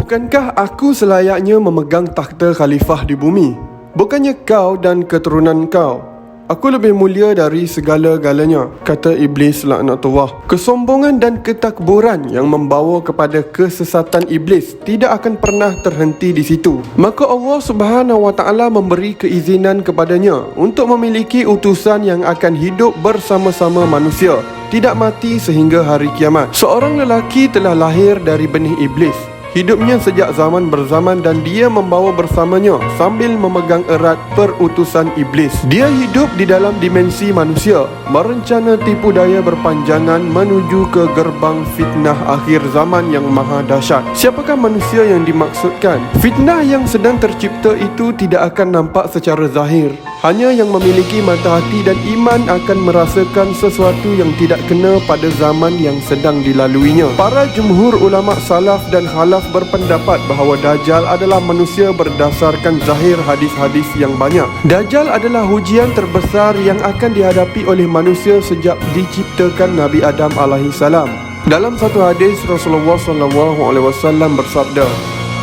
Bukankah aku selayaknya memegang takhta khalifah di bumi? Bukannya kau dan keturunan kau? Aku lebih mulia dari segala-galanya, kata Iblis laknatullah. Kesombongan dan ketakburan yang membawa kepada kesesatan Iblis tidak akan pernah terhenti di situ. Maka Allah Subhanahu Wa Taala memberi keizinan kepadanya untuk memiliki utusan yang akan hidup bersama-sama manusia, tidak mati sehingga hari kiamat. Seorang lelaki telah lahir dari benih Iblis. Hidupnya sejak zaman berzaman dan dia membawa bersamanya sambil memegang erat perutusan Iblis. Dia hidup di dalam dimensi manusia, merencana tipu daya berpanjangan menuju ke gerbang fitnah akhir zaman yang maha dahsyat. Siapakah manusia yang dimaksudkan? Fitnah yang sedang tercipta itu tidak akan nampak secara zahir. Hanya yang memiliki mata hati dan iman akan merasakan sesuatu yang tidak kena pada zaman yang sedang dilaluinya. Para jumhur ulama salaf dan khalaf berpendapat bahawa Dajjal adalah manusia berdasarkan zahir hadis-hadis yang banyak. Dajjal adalah ujian terbesar yang akan dihadapi oleh manusia sejak diciptakan Nabi Adam alaihissalam. Dalam satu hadis, Rasulullah SAW bersabda,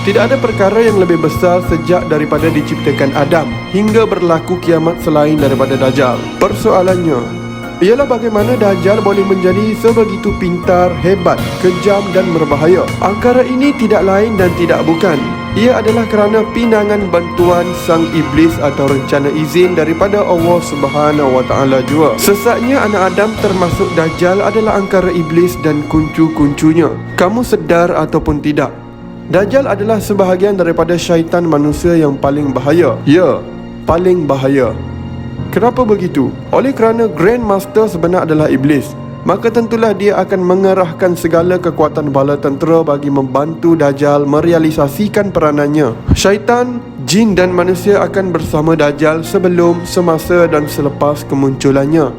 tidak ada perkara yang lebih besar sejak daripada diciptakan Adam hingga berlaku kiamat selain daripada Dajjal. Persoalannya ialah bagaimana Dajjal boleh menjadi sebegitu pintar, hebat, kejam dan berbahaya. Angkara ini tidak lain dan tidak bukan. Ia adalah kerana pinangan bantuan sang iblis atau rencana izin daripada Allah Subhanahu Wa Taala jua. Sesatnya anak Adam termasuk Dajjal adalah angkara iblis dan kuncu-kuncunya. Kamu sedar ataupun tidak, Dajjal adalah sebahagian daripada syaitan manusia yang paling bahaya. Ya, paling bahaya. Kenapa begitu? Oleh kerana Grand Master sebenar adalah Iblis, maka tentulah dia akan mengerahkan segala kekuatan bala tentera bagi membantu Dajjal merealisasikan peranannya. Syaitan, jin dan manusia akan bersama Dajjal sebelum, semasa dan selepas kemunculannya.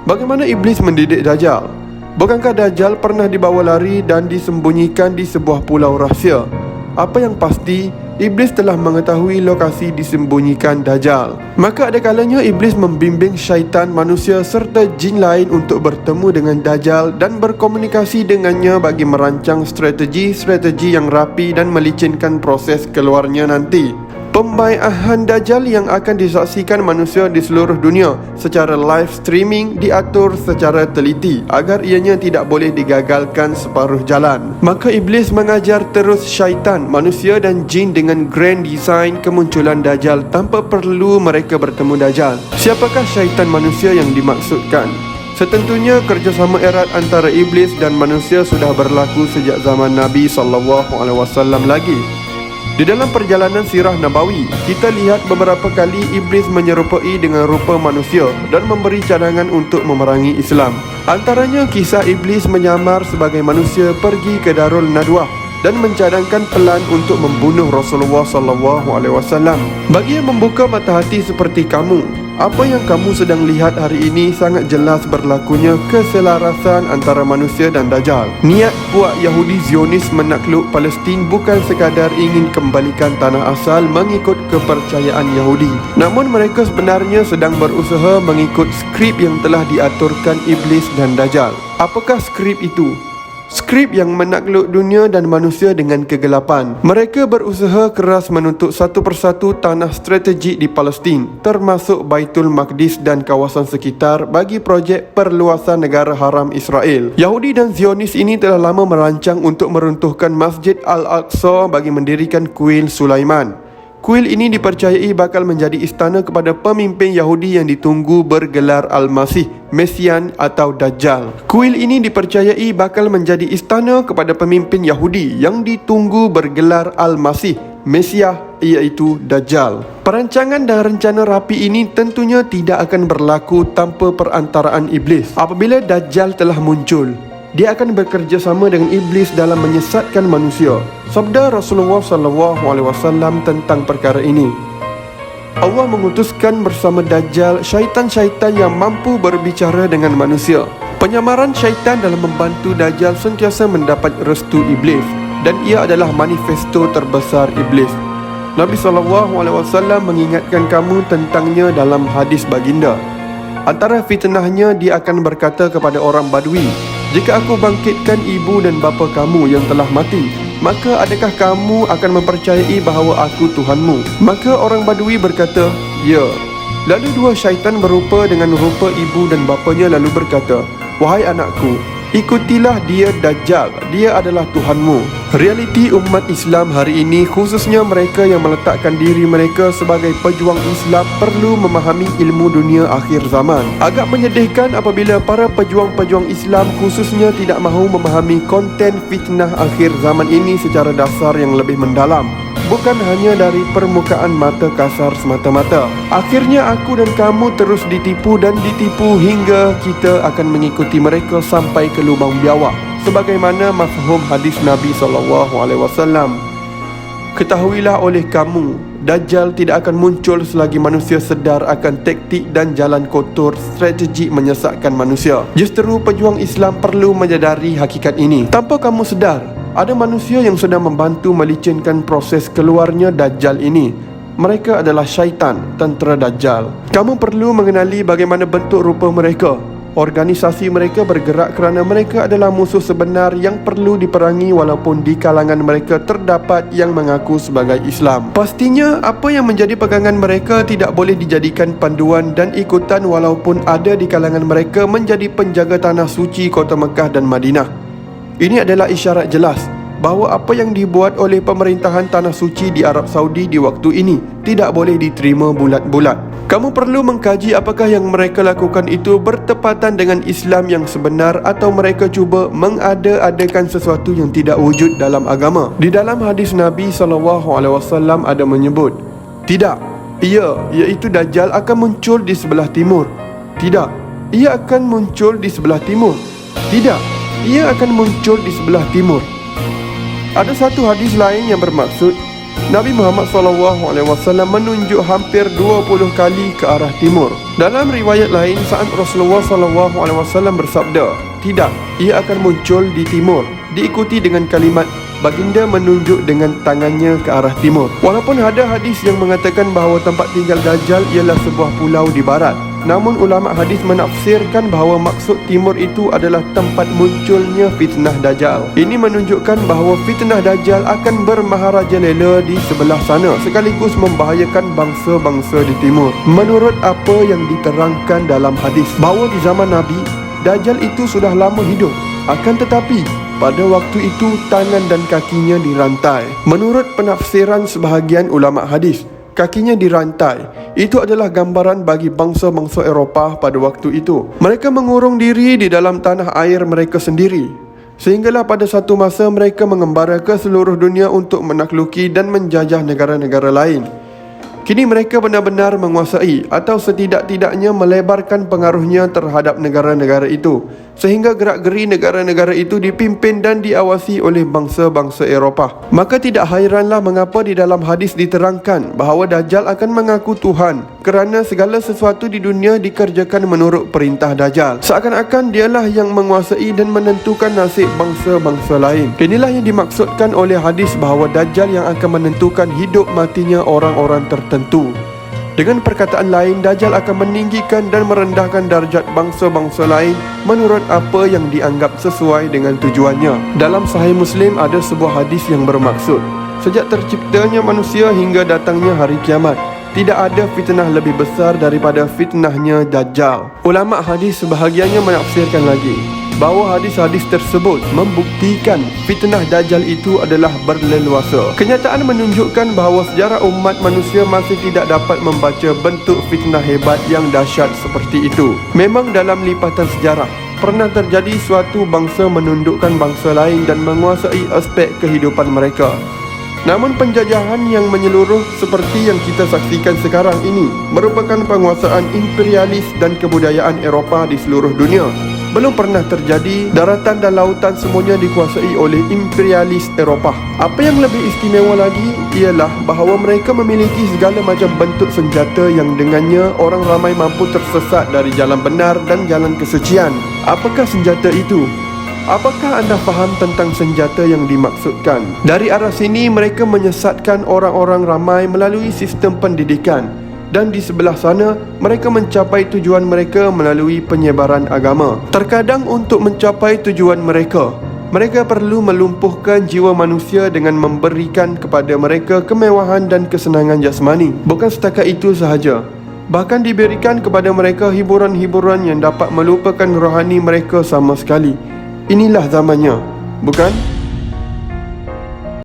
Bagaimana Iblis mendidik Dajjal? Bukankah Dajjal pernah dibawa lari dan disembunyikan di sebuah pulau rahsia? Apa yang pasti, Iblis telah mengetahui lokasi disembunyikan Dajjal. Maka ada kalanya Iblis membimbing syaitan, manusia serta jin lain untuk bertemu dengan Dajjal dan berkomunikasi dengannya bagi merancang strategi-strategi yang rapi dan melicinkan proses keluarnya nanti. Pembaiahan Dajjal yang akan disaksikan manusia di seluruh dunia secara live streaming diatur secara teliti agar ianya tidak boleh digagalkan separuh jalan. Maka Iblis mengajar terus syaitan, manusia dan jin dengan grand design kemunculan Dajjal tanpa perlu mereka bertemu Dajjal. Siapakah syaitan manusia yang dimaksudkan? Setentunya kerjasama erat antara Iblis dan manusia sudah berlaku sejak zaman Nabi SAW lagi. Di dalam perjalanan sirah Nabawi, kita lihat beberapa kali Iblis menyerupai dengan rupa manusia dan memberi cadangan untuk memerangi Islam. Antaranya kisah Iblis menyamar sebagai manusia pergi ke Darul Nadwah dan mencadangkan pelan untuk membunuh Rasulullah SAW. Bagi yang membuka mata hati seperti kamu, apa yang kamu sedang lihat hari ini sangat jelas berlakunya keselarasan antara manusia dan Dajjal. Niat puak Yahudi Zionis menakluk Palestin bukan sekadar ingin kembalikan tanah asal mengikut kepercayaan Yahudi. Namun mereka sebenarnya sedang berusaha mengikut skrip yang telah diaturkan Iblis dan Dajjal. Apakah skrip itu? Skrip yang menakluk dunia dan manusia dengan kegelapan. Mereka berusaha keras menuntut satu persatu tanah strategik di Palestin, termasuk Baitul Maqdis dan kawasan sekitar bagi projek perluasan negara haram Israel. Yahudi dan Zionis ini telah lama merancang untuk meruntuhkan Masjid Al-Aqsa bagi mendirikan kuil Sulaiman. Kuil ini dipercayai bakal menjadi istana kepada pemimpin Yahudi yang ditunggu bergelar Al-Masih, Mesian atau Dajjal. Kuil ini dipercayai bakal menjadi istana kepada pemimpin Yahudi yang ditunggu bergelar Al-Masih, Mesiah iaitu Dajjal. Perancangan dan rencana rapi ini tentunya tidak akan berlaku tanpa perantaraan Iblis. Apabila Dajjal telah muncul, dia akan bekerjasama dengan Iblis dalam menyesatkan manusia. Sabda Rasulullah SAW tentang perkara ini, Allah mengutuskan bersama Dajjal syaitan-syaitan yang mampu berbicara dengan manusia. Penyamaran syaitan dalam membantu Dajjal sentiasa mendapat restu Iblis, dan ia adalah manifesto terbesar Iblis. Nabi SAW mengingatkan kamu tentangnya dalam hadis baginda. Antara fitnahnya, dia akan berkata kepada orang Badui, jika aku bangkitkan ibu dan bapa kamu yang telah mati, maka adakah kamu akan mempercayai bahawa aku Tuhanmu? Maka orang Badui berkata, ya. Lalu dua syaitan berupa dengan rupa ibu dan bapanya lalu berkata, wahai anakku, ikutilah dia Dajjal, dia adalah Tuhanmu. Realiti umat Islam hari ini, khususnya mereka yang meletakkan diri mereka sebagai pejuang Islam, perlu memahami ilmu dunia akhir zaman. Agak menyedihkan apabila para pejuang-pejuang Islam khususnya tidak mahu memahami konten fitnah akhir zaman ini secara dasar yang lebih mendalam, bukan hanya dari permukaan mata kasar semata-mata. Akhirnya aku dan kamu terus ditipu dan ditipu hingga kita akan mengikuti mereka sampai ke lubang biawak, sebagaimana mafhum hadis Nabi SAW. Ketahuilah oleh kamu, Dajjal tidak akan muncul selagi manusia sedar akan taktik dan jalan kotor strategi menyesatkan manusia. Justru pejuang Islam perlu menyadari hakikat ini. Tanpa kamu sedar, ada manusia yang sedang membantu melicinkan proses keluarnya Dajjal ini. Mereka adalah syaitan, tentera Dajjal. Kamu perlu mengenali bagaimana bentuk rupa mereka. Organisasi mereka bergerak kerana mereka adalah musuh sebenar yang perlu diperangi, walaupun di kalangan mereka terdapat yang mengaku sebagai Islam. Pastinya apa yang menjadi pegangan mereka tidak boleh dijadikan panduan dan ikutan, walaupun ada di kalangan mereka menjadi penjaga tanah suci kota Mekah dan Madinah. Ini adalah isyarat jelas bahawa apa yang dibuat oleh pemerintahan tanah suci di Arab Saudi di waktu ini tidak boleh diterima bulat-bulat. Kamu perlu mengkaji apakah yang mereka lakukan itu bertepatan dengan Islam yang sebenar, atau mereka cuba mengada-adakan sesuatu yang tidak wujud dalam agama. Di dalam hadis Nabi SAW ada menyebut, tidak, iaitu Dajjal akan muncul di sebelah timur. Tidak, ia akan muncul di sebelah timur. Tidak, ia akan muncul di sebelah timur. Ada satu hadis lain yang bermaksud Nabi Muhammad SAW menunjuk hampir 20 kali ke arah timur. Dalam riwayat lain, saat Rasulullah SAW bersabda, tidak, ia akan muncul di timur, diikuti dengan kalimat baginda menunjuk dengan tangannya ke arah timur. Walaupun ada hadis yang mengatakan bahawa tempat tinggal Dajjal ialah sebuah pulau di barat, namun ulama hadis menafsirkan bahawa maksud timur itu adalah tempat munculnya fitnah Dajjal. Ini menunjukkan bahawa fitnah Dajjal akan bermaharajalela di sebelah sana, sekaligus membahayakan bangsa-bangsa di timur. Menurut apa yang diterangkan dalam hadis, bahawa di zaman Nabi, Dajjal itu sudah lama hidup. Akan tetapi pada waktu itu tangan dan kakinya dirantai. Menurut penafsiran sebahagian ulama hadis, kakinya dirantai. Itu adalah gambaran bagi bangsa-bangsa Eropah pada waktu itu. Mereka mengurung diri di dalam tanah air mereka sendiri, sehinggalah pada satu masa mereka mengembara ke seluruh dunia untuk menakluki dan menjajah negara-negara lain. Kini mereka benar-benar menguasai atau setidak-tidaknya melebarkan pengaruhnya terhadap negara-negara itu, sehingga gerak-geri negara-negara itu dipimpin dan diawasi oleh bangsa-bangsa Eropah. Maka tidak hairanlah mengapa di dalam hadis diterangkan bahawa Dajjal akan mengaku Tuhan, kerana segala sesuatu di dunia dikerjakan menurut perintah Dajjal. Seakan-akan dialah yang menguasai dan menentukan nasib bangsa-bangsa lain. Inilah yang dimaksudkan oleh hadis bahawa Dajjal yang akan menentukan hidup matinya orang-orang tertentu. Dengan perkataan lain, Dajjal akan meninggikan dan merendahkan darjat bangsa-bangsa lain menurut apa yang dianggap sesuai dengan tujuannya. Dalam Sahih Muslim ada sebuah hadis yang bermaksud, sejak terciptanya manusia hingga datangnya hari kiamat, tidak ada fitnah lebih besar daripada fitnahnya Dajjal. Ulama hadis sebahagiannya menafsirkan lagi bahawa hadis-hadis tersebut membuktikan fitnah Dajjal itu adalah berleluasa. Kenyataan menunjukkan bahawa sejarah umat manusia masih tidak dapat membaca bentuk fitnah hebat yang dahsyat seperti itu. Memang dalam lipatan sejarah pernah terjadi suatu bangsa menundukkan bangsa lain dan menguasai aspek kehidupan mereka. Namun penjajahan yang menyeluruh seperti yang kita saksikan sekarang ini merupakan penguasaan imperialis dan kebudayaan Eropah di seluruh dunia. Belum pernah terjadi daratan dan lautan semuanya dikuasai oleh imperialis Eropah. Apa yang lebih istimewa lagi ialah bahawa mereka memiliki segala macam bentuk senjata yang dengannya orang ramai mampu tersesat dari jalan benar dan jalan kesucian. Apakah senjata itu? Apakah anda faham tentang senjata yang dimaksudkan? Dari arah sini mereka menyesatkan orang-orang ramai melalui sistem pendidikan, dan di sebelah sana mereka mencapai tujuan mereka melalui penyebaran agama. Terkadang untuk mencapai tujuan mereka, Mereka perlu melumpuhkan jiwa manusia dengan memberikan kepada mereka kemewahan dan kesenangan jasmani. Bukan setakat itu sahaja, bahkan diberikan kepada mereka hiburan-hiburan yang dapat melupakan rohani mereka sama sekali. Inilah zamannya, bukan?